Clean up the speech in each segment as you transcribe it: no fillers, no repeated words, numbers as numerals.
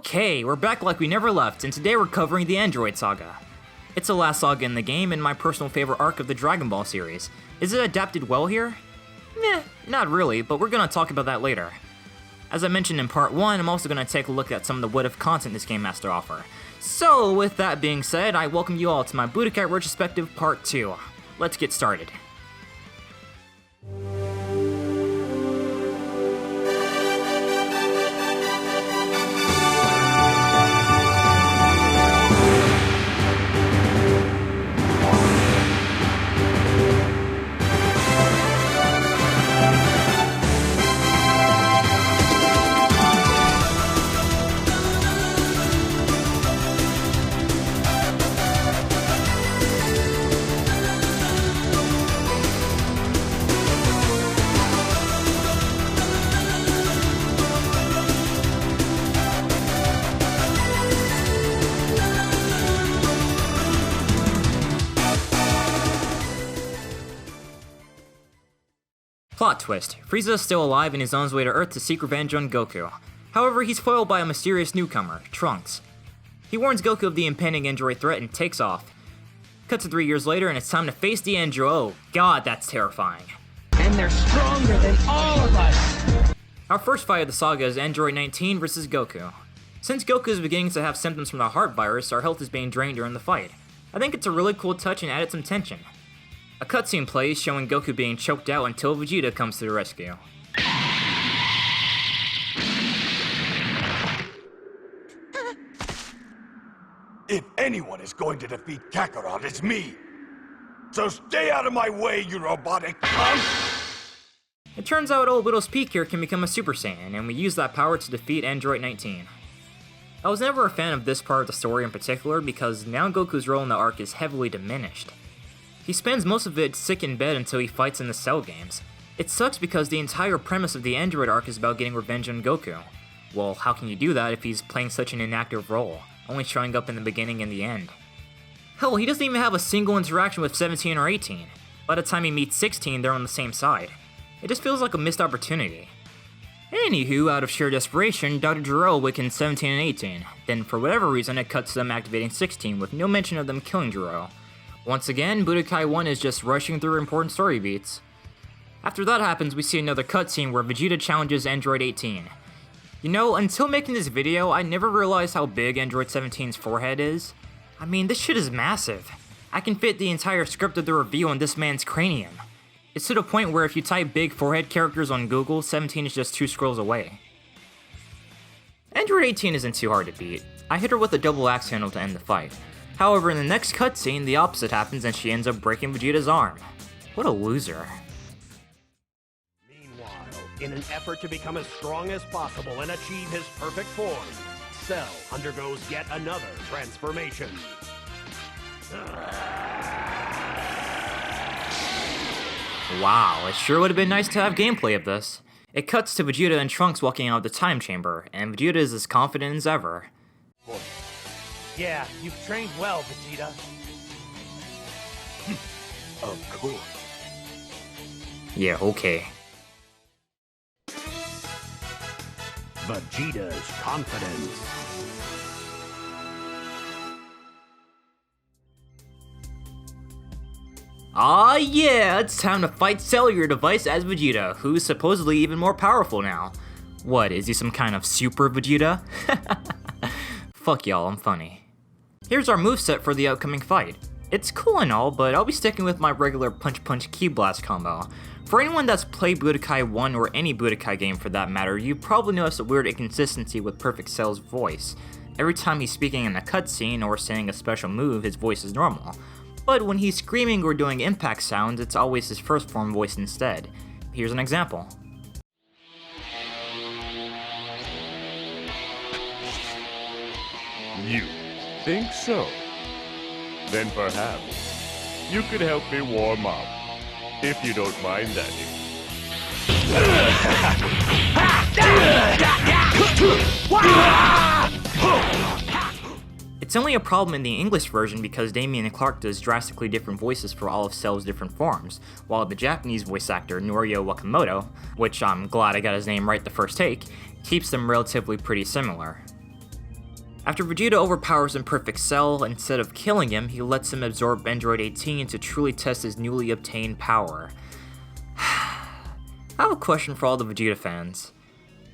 Okay, we're back like we never left, and today we're covering the Android Saga. It's the last saga in the game and my personal favorite arc of the Dragon Ball series. Is it adapted well here? Meh, not really, but we're gonna talk about that later. As I mentioned in part 1, I'm also gonna take a look at some of the what-if content this game has to offer. So, with that being said, I welcome you all to my Budokai Retrospective Part 2. Let's get started. Plot twist, Frieza is still alive and is on his way to Earth to seek revenge on Goku. However, he's foiled by a mysterious newcomer, Trunks. He warns Goku of the impending android threat and takes off. Cut to 3 years later and it's time to face the android. Oh god, that's terrifying. And they're stronger than all of us! Our first fight of the saga is Android 19 versus Goku. Since Goku is beginning to have symptoms from the heart virus, our health is being drained during the fight. I think it's a really cool touch and added some tension. A cutscene plays showing Goku being choked out until Vegeta comes to the rescue. If anyone is going to defeat Kakarot, it's me! So stay out of my way, you robotic cunt! It turns out old Widow's Peak here can become a Super Saiyan, and we use that power to defeat Android 19. I was never a fan of this part of the story in particular because now Goku's role in the arc is heavily diminished. He spends most of it sick in bed until he fights in the Cell games. It sucks because the entire premise of the Android arc is about getting revenge on Goku. Well, how can you do that if he's playing such an inactive role, only showing up in the beginning and the end? Hell, he doesn't even have a single interaction with 17 or 18. By the time he meets 16, they're on the same side. It just feels like a missed opportunity. Anywho, out of sheer desperation, Dr. Gero awakens 17 and 18. Then for whatever reason, it cuts to them activating 16 with no mention of them killing Gero. Once again, Budokai 1 is just rushing through important story beats. After that happens, we see another cutscene where Vegeta challenges Android 18. You know, until making this video, I never realized how big Android 17's forehead is. I mean, this shit is massive. I can fit the entire script of the review on this man's cranium. It's to the point where if you type big forehead characters on Google, 17 is just 2 scrolls away. Android 18 isn't too hard to beat. I hit her with a double axe handle to end the fight. However, in the next cutscene, the opposite happens and she ends up breaking Vegeta's arm. What a loser. Meanwhile, in an effort to become as strong as possible and achieve his perfect form, Cell undergoes yet another transformation. Wow, it sure would have been nice to have gameplay of this. It cuts to Vegeta and Trunks walking out of the time chamber, and Vegeta is as confident as ever. Yeah, you've trained well, Vegeta. Of course. Yeah, okay. Vegeta's confidence. Aw yeah, it's time to fight Cellular Device as Vegeta, who's supposedly even more powerful now. What, is he some kind of super Vegeta? Fuck y'all, I'm funny. Here's our moveset for the upcoming fight. It's cool and all, but I'll be sticking with my regular punch-punch ki blast combo. For anyone that's played Budokai 1 or any Budokai game for that matter, you probably noticed a weird inconsistency with Perfect Cell's voice. Every time he's speaking in a cutscene or saying a special move, his voice is normal. But when he's screaming or doing impact sounds, it's always his first form voice instead. Here's an example. You think so? Then perhaps you could help me warm up, if you don't mind, Daddy. It's only a problem in the English version because Damien Clark does drastically different voices for all of Cell's different forms, while the Japanese voice actor Norio Wakamoto, which I'm glad I got his name right the first take, keeps them relatively pretty similar. After Vegeta overpowers Imperfect Cell, instead of killing him, he lets him absorb Android 18 to truly test his newly obtained power. I have a question for all the Vegeta fans.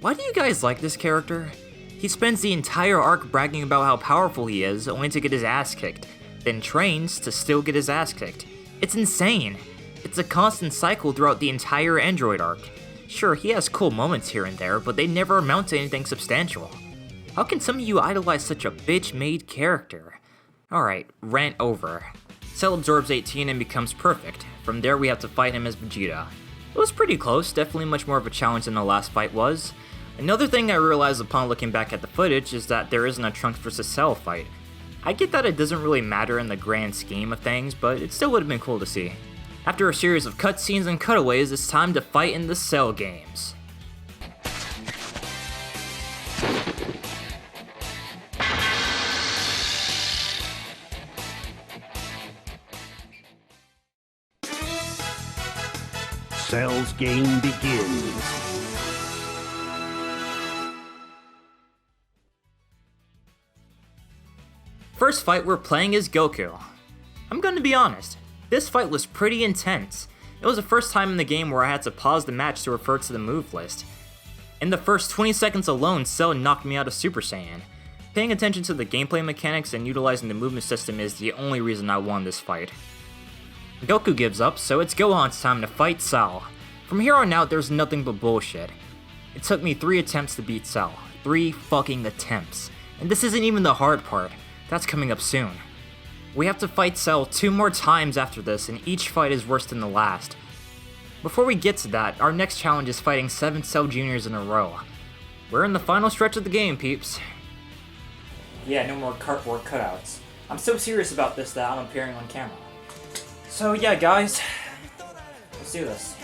Why do you guys like this character? He spends the entire arc bragging about how powerful he is, only to get his ass kicked, then trains to still get his ass kicked. It's insane. It's a constant cycle throughout the entire Android arc. Sure, he has cool moments here and there, but they never amount to anything substantial. How can some of you idolize such a bitch-made character? Alright, rant over. Cell absorbs 18 and becomes perfect. From there we have to fight him as Vegeta. It was pretty close, definitely much more of a challenge than the last fight was. Another thing I realized upon looking back at the footage is that there isn't a Trunks vs. Cell fight. I get that it doesn't really matter in the grand scheme of things, but it still would have been cool to see. After a series of cutscenes and cutaways, it's time to fight in the Cell games. Cell's game begins. First fight we're playing is Goku. I'm gonna be honest, this fight was pretty intense. It was the first time in the game where I had to pause the match to refer to the move list. In the first 20 seconds alone, Cell knocked me out of Super Saiyan. Paying attention to the gameplay mechanics and utilizing the movement system is the only reason I won this fight. Goku gives up, so it's Gohan's time to fight Cell. From here on out, there's nothing but bullshit. It took me 3 attempts to beat Cell. 3 fucking attempts. And this isn't even the hard part. That's coming up soon. We have to fight Cell 2 more times after this, and each fight is worse than the last. Before we get to that, our next challenge is fighting 7 Cell Juniors in a row. We're in the final stretch of the game, peeps. Yeah, no more cardboard cutouts. I'm so serious about this that I'm appearing on camera. So yeah, guys, let's do this.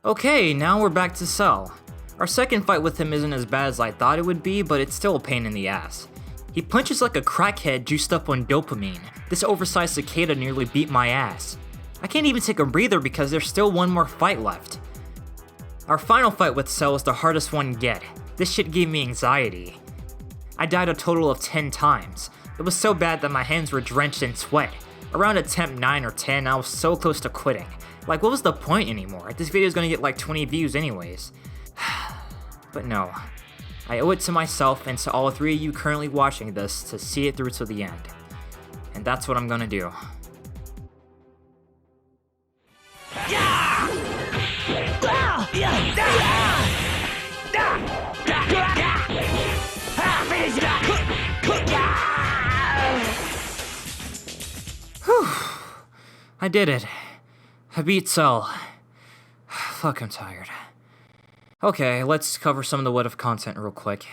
Okay, now we're back to Cell. Our second fight with him isn't as bad as I thought it would be, but it's still a pain in the ass. He punches like a crackhead juiced up on dopamine. This oversized cicada nearly beat my ass. I can't even take a breather because there's still one more fight left. Our final fight with Cell is the hardest one yet. This shit gave me anxiety. I died a total of 10 times. It was so bad that my hands were drenched in sweat. Around attempt 9 or 10, I was so close to quitting. Like, what was the point anymore? This video is gonna get like 20 views anyways. But no. I owe it to myself and to all 3 of you currently watching this to see it through to the end. And that's what I'm gonna do. Whew. I did it. I beat Cell. Fuck, I'm tired. Okay, let's cover some of the what if content real quick.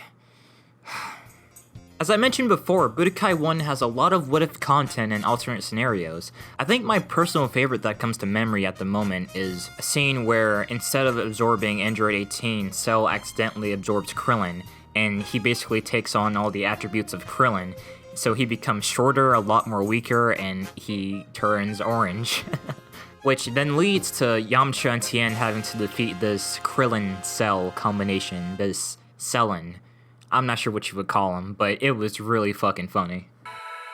As I mentioned before, Budokai 1 has a lot of what if content and alternate scenarios. I think my personal favorite that comes to memory at the moment is a scene where instead of absorbing Android 18, Cell accidentally absorbs Krillin, and he basically takes on all the attributes of Krillin. So he becomes shorter, a lot more weaker, and he turns orange. Which then leads to Yamcha and Tien having to defeat this Krillin-Cell combination, this Cellin. I'm not sure what you would call him, but it was really fucking funny.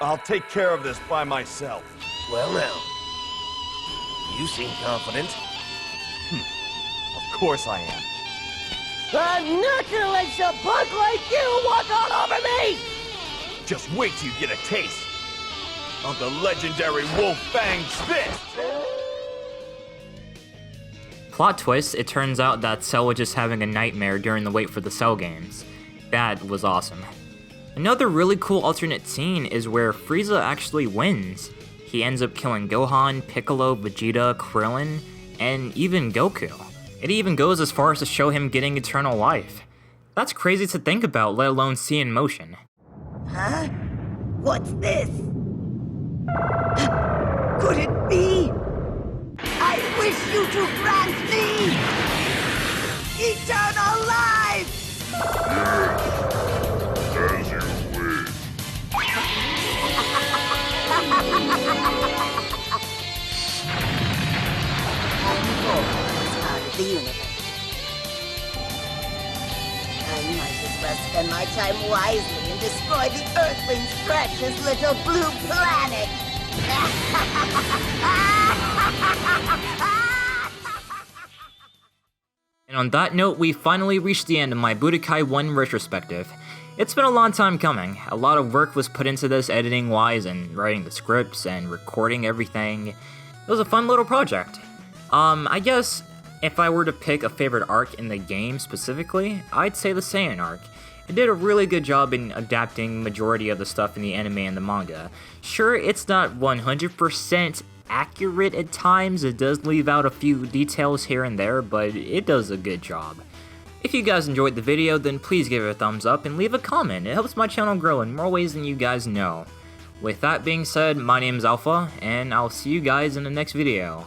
I'll take care of this by myself. Well now, you seem confident. Of course I am. I'm not gonna let some punk like you walk all over me! Just wait till you get a taste of the legendary Wolf Fang's fist! Plot twist, it turns out that Cell was just having a nightmare during the wait for the Cell games. That was awesome. Another really cool alternate scene is where Frieza actually wins. He ends up killing Gohan, Piccolo, Vegeta, Krillin, and even Goku. It even goes as far as to show him getting eternal life. That's crazy to think about, let alone see in motion. Huh? What's this? Could it be? I wish you to grant me eternal life! As you wish. Out of the universe. I might as well spend my time wisely and destroy the Earthling's precious little blue planet. And on that note, we finally reached the end of my Budokai 1 retrospective. It's been a long time coming. A lot of work was put into this editing-wise and writing the scripts and recording everything. It was a fun little project. I guess if I were to pick a favorite arc in the game specifically, I'd say the Saiyan arc. It did a really good job in adapting majority of the stuff in the anime and the manga. Sure, it's not 100% accurate at times, it does leave out a few details here and there, but it does a good job. If you guys enjoyed the video, then please give it a thumbs up and leave a comment. It helps my channel grow in more ways than you guys know. With that being said, my name is Alpha, and I'll see you guys in the next video.